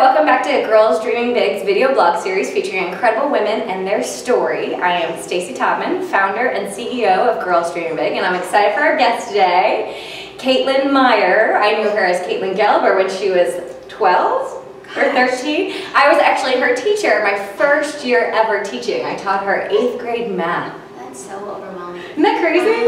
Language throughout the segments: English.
welcome back to Girls Dreaming Big's video blog series featuring incredible women and their story. I am Stacy Topman, founder and CEO of Girls Dreaming Big, and I'm excited for our guest today, Katelyn Meyer. I knew her as Katelyn Gelber when she was 12 or 13. I was actually her teacher my first year ever teaching. I taught her 8th grade math. That's so overwhelming. Isn't that crazy?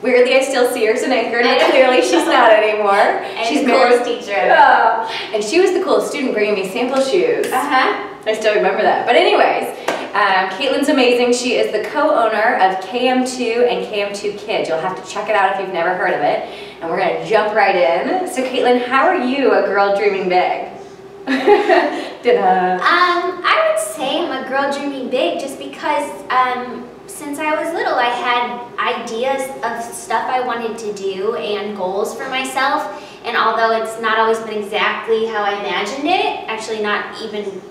Weirdly, I still see her as an 8th grader, but clearly she's not anymore. And she's the coolest teacher. And she was the coolest student bringing me sample shoes. I still remember that. But anyways, Katelyn's amazing. She is the co-owner of KM2 and KM2 Kids. You'll have to check it out if you've never heard of it. And we're going to jump right in. So Katelyn, how are you a girl dreaming big? I would say I'm a girl dreaming big just because since I was little I had ideas of stuff I wanted to do and goals for myself, and although it's not always been exactly how I imagined it, actually not even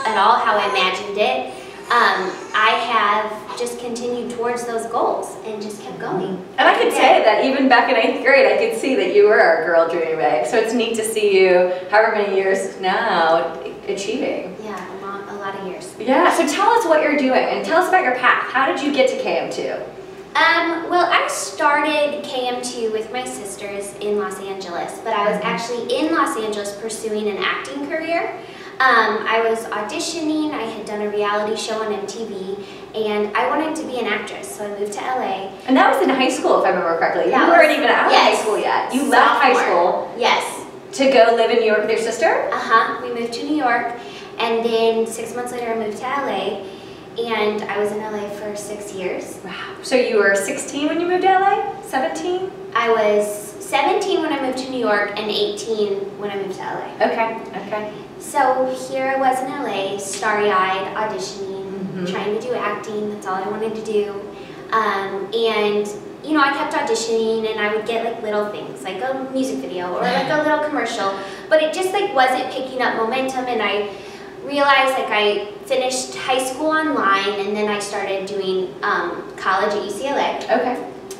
at all how I imagined it, I have just continued towards those goals and just kept going. And I could say that even back in 8th grade, I could see that you were a girl dreaming big. So it's neat to see you, however many years now, achieving. Yeah, a lot of years. Yeah, so tell us what you're doing and tell us about your path. How did you get to KM2? Well, I started KM2 with my sisters in Los Angeles, but I was actually in Los Angeles pursuing an acting career. I was auditioning, I had done a reality show on MTV, and I wanted to be an actress, so I moved to LA. And that was in high school, if I remember correctly. You weren't even out of high school yet. You left high school to go live in New York with your sister? We moved to New York, and then 6 months later I moved to LA, and I was in LA for 6 years. Wow. So you were 16 when you moved to LA? 17? I was 17 when I moved to New York and 18 when I moved to LA. Okay. So here I was in LA, starry-eyed, auditioning, trying to do acting. That's all I wanted to do. And you know, I kept auditioning, and I would get like little things, like a music video or like a little commercial, but it just like wasn't picking up momentum. And I realized like I finished high school online, and then I started doing college at UCLA. Okay.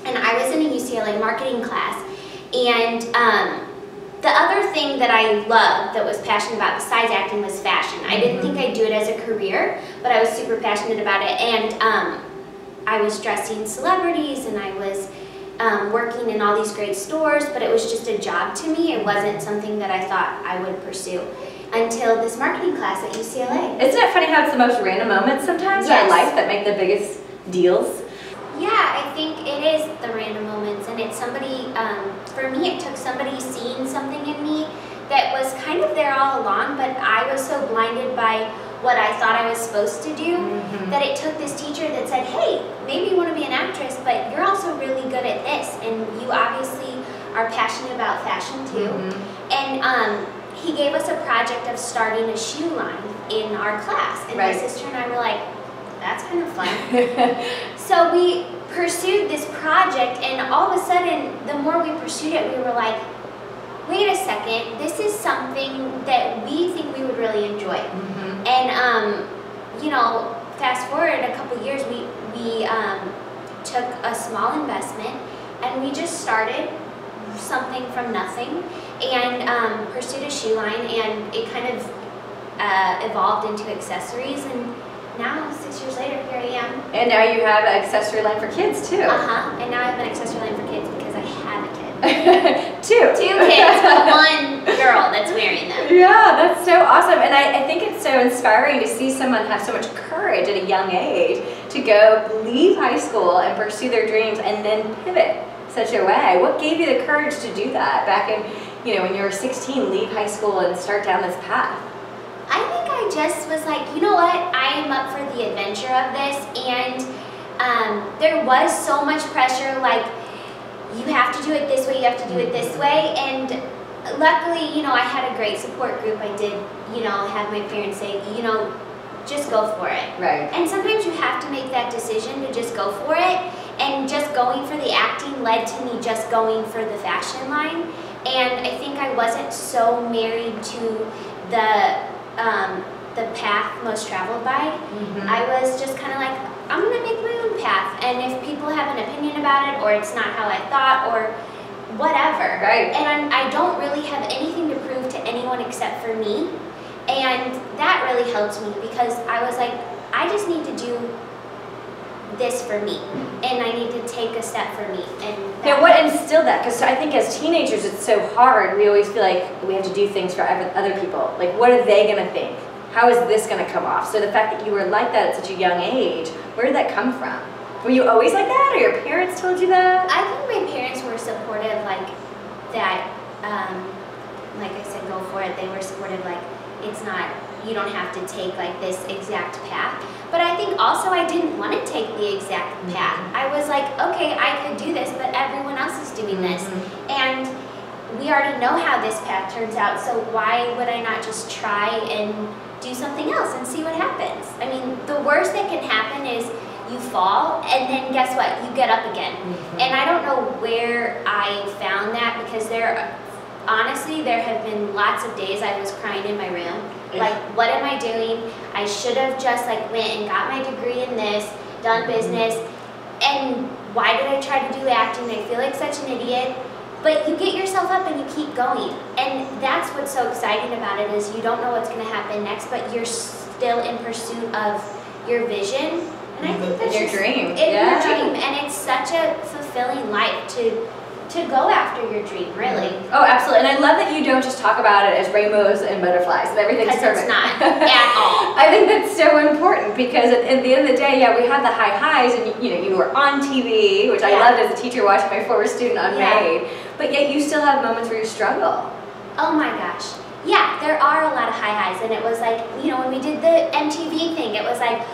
And I was in a UCLA marketing class, and the other thing that I loved, that was passionate about besides acting, was fashion. I didn't think I'd do it as a career, but I was super passionate about it. And I was dressing celebrities, and I was working in all these great stores, but it was just a job to me. It wasn't something that I thought I would pursue until this marketing class at UCLA. Isn't it funny how it's the most random moments sometimes in our life that make the biggest deals? Yeah, I think it is the random moments, and it's somebody, for me it took somebody seeing something in me that was kind of there all along, but I was so blinded by what I thought I was supposed to do that it took this teacher that said, hey, maybe you want to be an actress, but you're also really good at this, and you obviously are passionate about fashion too. And he gave us a project of starting a shoe line in our class, and my sister and I were like, that's kind of fun. So we pursued this project, and all of a sudden, the more we pursued it, we were like, wait a second, this is something that we think we would really enjoy. And, you know, fast forward a couple years, we took a small investment, and we just started something from nothing, and pursued a shoe line, and it kind of evolved into accessories, and now, 6 years later, here I am. And now you have an accessory line for kids, too. And now I have an accessory line for kids because I have a kid. Two kids, but one girl that's wearing them. Yeah, that's so awesome. And I think it's so inspiring to see someone have so much courage at a young age to go leave high school and pursue their dreams and then pivot such a way. What gave you the courage to do that back in, you know, when you were 16, leave high school and start down this path? I think I just was like, you know what, I am up for the adventure of this, and there was so much pressure, like, you have to do it this way, you have to do it this way, and luckily, you know, I had a great support group. I did, you know, have my parents say, you know, just go for it. And sometimes you have to make that decision to just go for it, and just going for the acting led to me just going for the fashion line, and I think I wasn't so married to the path most traveled by. I was just kind of like, I'm going to make my own path, and if people have an opinion about it, or it's not how I thought, or whatever. And I don't really have anything to prove to anyone except for me. And that really helped me because I was like, I just need to do this for me, and I need to take a step for me. And yeah, what instilled that? Because I think as teenagers it's so hard. We always feel like we have to do things for other people. Like, what are they going to think? How is this going to come off? So the fact that you were like that at such a young age, where did that come from? Were you always like that, or your parents told you that? I think my parents were supportive, like that. Like I said, go for it. They were supportive, like it's not, you don't have to take like this exact path. But I think also I didn't want to take the exact path. I was like, okay, I could do this, but everyone else is doing this. And we already know how this path turns out, so why would I not just try and do something else and see what happens? I mean, the worst that can happen is you fall, and then guess what? You get up again. And I don't know where I found that, because honestly, there have been lots of days I was crying in my room. Like, what am I doing? I should have just like went and got my degree in this, done business, and why did I try to do acting? I feel like such an idiot. But you get yourself up and you keep going. And that's what's so exciting about it, is you don't know what's going to happen next, but you're still in pursuit of your vision. And I think that's your dream. Your dream. And it's such a fulfilling life to go after your dream, really. Oh, absolutely. And I love that you don't just talk about it as rainbows and butterflies and everything's perfect. Because it's not at all. I think that's so important, because at the end of the day, yeah, we had the high highs, and you were on TV, which I loved as a teacher watching my former student on Made, but yet you still have moments where you struggle. Oh my gosh. Yeah, there are a lot of high highs, and it was like, when we did the MTV thing, it was like,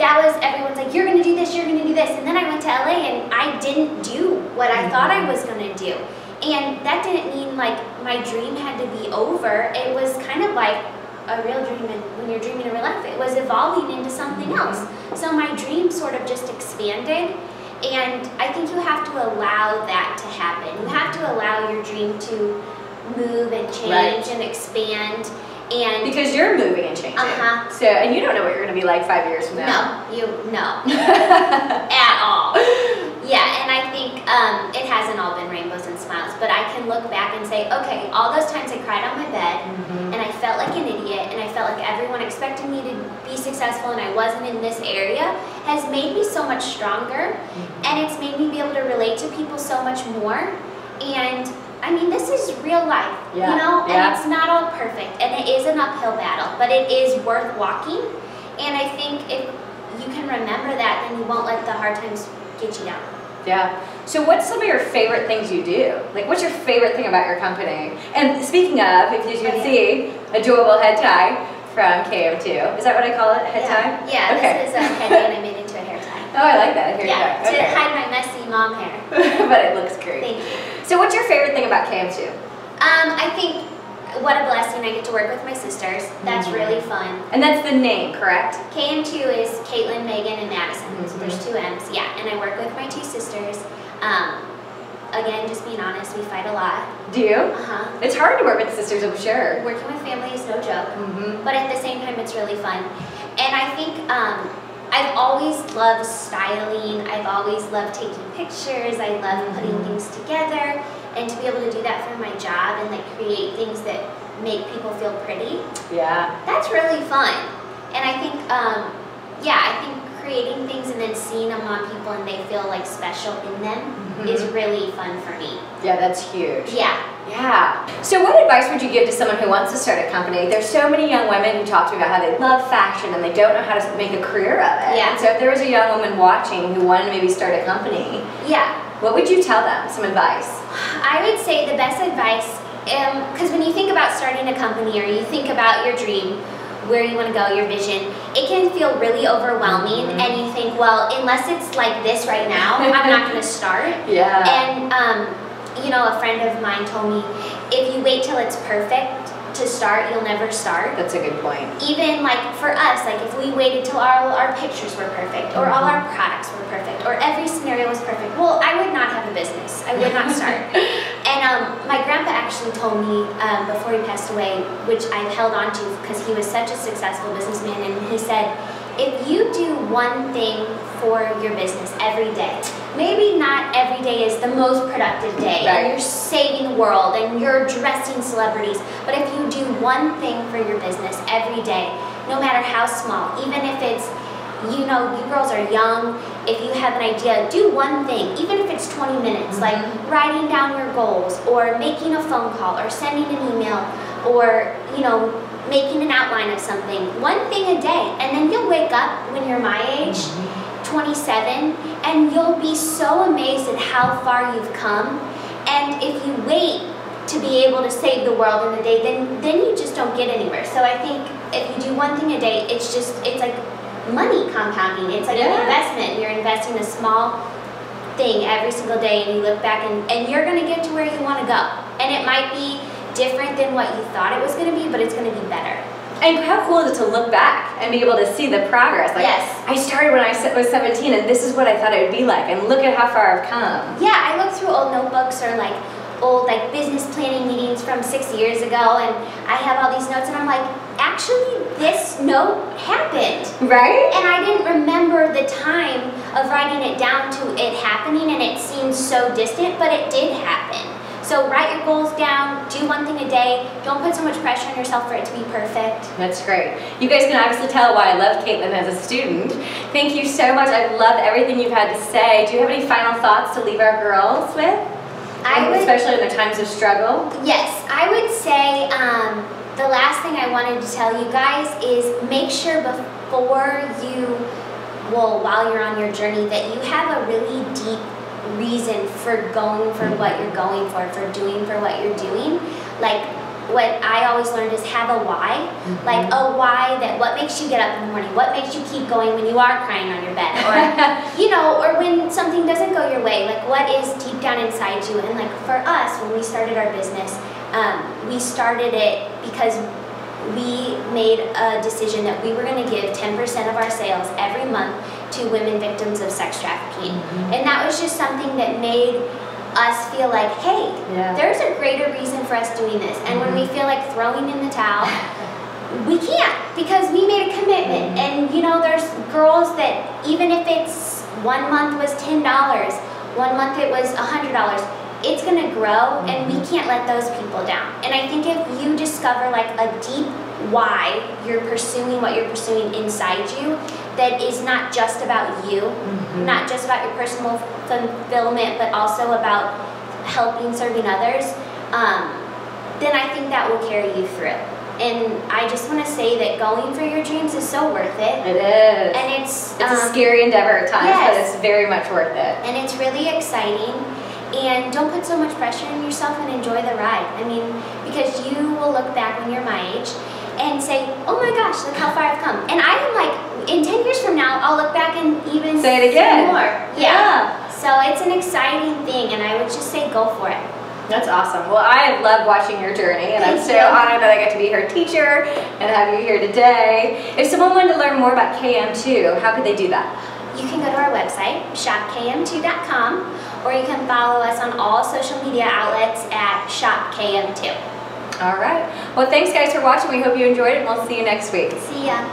everyone's like, you're gonna do this, you're gonna do this. And then I went to LA and I didn't do what I thought I was gonna do. And that didn't mean like my dream had to be over. It was kind of like a real dream, and when you're dreaming in real life, it was evolving into something else. So my dream sort of just expanded, and I think you have to allow that to happen. You have to allow your dream to move and change and expand. And because you're moving and changing. So, and you don't know what you're going to be like 5 years from now. No. At all. Yeah, and I think it hasn't all been rainbows and smiles, but I can look back and say, okay, all those times I cried on my bed, and I felt like an idiot, and I felt like everyone expected me to be successful and I wasn't in this area, has made me so much stronger, and it's made me be able to relate to people so much more. And I mean, this is real life, and it's not all perfect, and it is an uphill battle, but it is worth walking. And I think if you can remember that, then you won't let the hard times get you down. Yeah. So what's some of your favorite things you do? Like, what's your favorite thing about your company? And speaking of, if you can see, adorable head tie from KM2. Is that what I call it, head tie? Yeah, this is a head tie, and I made it into a hair tie. Oh, I like that, a hair tie. To hide my messy mom hair. But it looks great. Thank you. So what's your favorite thing about KM2? I think what a blessing I get to work with my sisters. That's really fun. And that's the name, correct? KM2 is Katelyn, Megan, and Madison. So there's 2 M's. Yeah, and I work with my 2 sisters. Again, just being honest, we fight a lot. Do you? It's hard to work with sisters, I'm sure. Working with family is no joke. But at the same time, it's really fun. And I think I've always loved styling. I've always loved taking pictures. I love putting things together. And to be able to do that for my job and like create things that make people feel pretty. Yeah. That's really fun. And I think, I think creating things and then seeing them on people and they feel like special in them is really fun for me. Yeah, that's huge. Yeah. Yeah. So what advice would you give to someone who wants to start a company? There's so many young women who talk to me about how they love fashion and they don't know how to make a career of it. Yeah. And so if there was a young woman watching who wanted to maybe start a company, what would you tell them? Some advice? I would say the best advice, because when you think about starting a company or you think about your dream, where you want to go, your vision, it can feel really overwhelming, and you think, well, unless it's like this right now, I'm not going to start. And a friend of mine told me, if you wait till it's perfect to start, you'll never start. That's a good point. Even like for us, like if we waited till all our pictures were perfect, or all our products were perfect, or every scenario was perfect, well, I would not have a business. I would not start. And my grandpa actually told me before he passed away, which I've held on to because he was such a successful businessman, and he said, if you do one thing for your business every day, maybe not every day is the most productive day, and you're saving the world and you're dressing celebrities, but if you do one thing for your business every day, no matter how small, even if it's, you know, you girls are young, if you have an idea, do one thing, even if it's 20 minutes, like writing down your goals, or making a phone call, or sending an email, or, you know, making an outline of something. One thing a day, and then you'll wake up when you're my age, 27, and you'll be so amazed at how far you've come. And if you wait to be able to save the world in a day, then you just don't get anywhere. So I think if you do one thing a day, it's like money compounding. It's like an investment. You're investing a small thing every single day, and you look back and you're gonna get to where you wanna go. And it might be different than what you thought it was gonna be, but it's gonna be better. And how cool is it to look back and be able to see the progress? Like, yes. I started when I was 17, and this is what I thought it would be like, and look at how far I've come. Yeah, I look through old notebooks or like old business planning meetings from 6 years ago, and I have all these notes, and I'm like, actually, this note happened. Right? And I didn't remember the time of writing it down to it happening, and it seemed so distant, but it did happen. So write your goals down, do one thing a day, don't put so much pressure on yourself for it to be perfect. That's great. You guys can obviously tell why I love Katelyn as a student. Thank you so much. I've loved everything you've had to say. Do you have any final thoughts to leave our girls with? Especially in the times of struggle? Yes, I would say the last thing I wanted to tell you guys is make sure before while you're on your journey, that you have a really deep reason for going for what you're going for doing for what you're doing. Like, what I always learned is have a why. Like a why that what makes you get up in the morning, what makes you keep going when you are crying on your bed, or you know, or when something doesn't go your way, like what is deep down inside you. And like for us, when we started our business, we started it because we made a decision that we were going to give 10% of our sales every month to women victims of sex trafficking. And that was just something that made us feel like, hey, there's a greater reason for us doing this. And when we feel like throwing in the towel, we can't, because we made a commitment. And you know, there's girls that even if it's 1 month was $10, 1 month it was $100, it's gonna grow, and we can't let those people down. And I think if you discover like a deep why you're pursuing what you're pursuing inside you, that is not just about you, not just about your personal fulfillment, but also about helping, serving others, then I think that will carry you through. And I just want to say that going for your dreams is so worth it. It is. And it's a scary endeavor at times, but it's very much worth it. And it's really exciting. And don't put so much pressure on yourself, and enjoy the ride. I mean, because you will look back when you're my age and say, oh my gosh, look how far I've come. And I am like, in 10 years from now, I'll look back and even say it again. More. Yeah. So it's an exciting thing, and I would just say go for it. That's awesome. Well, I have loved watching your journey, and I'm so honored that I get to be her teacher and have you here today. If someone wanted to learn more about KM2, how could they do that? You can go to our website, shopkm2.com, or you can follow us on all social media outlets at shopkm2. All right. Well, thanks guys for watching. We hope you enjoyed it, and we'll see you next week. See ya.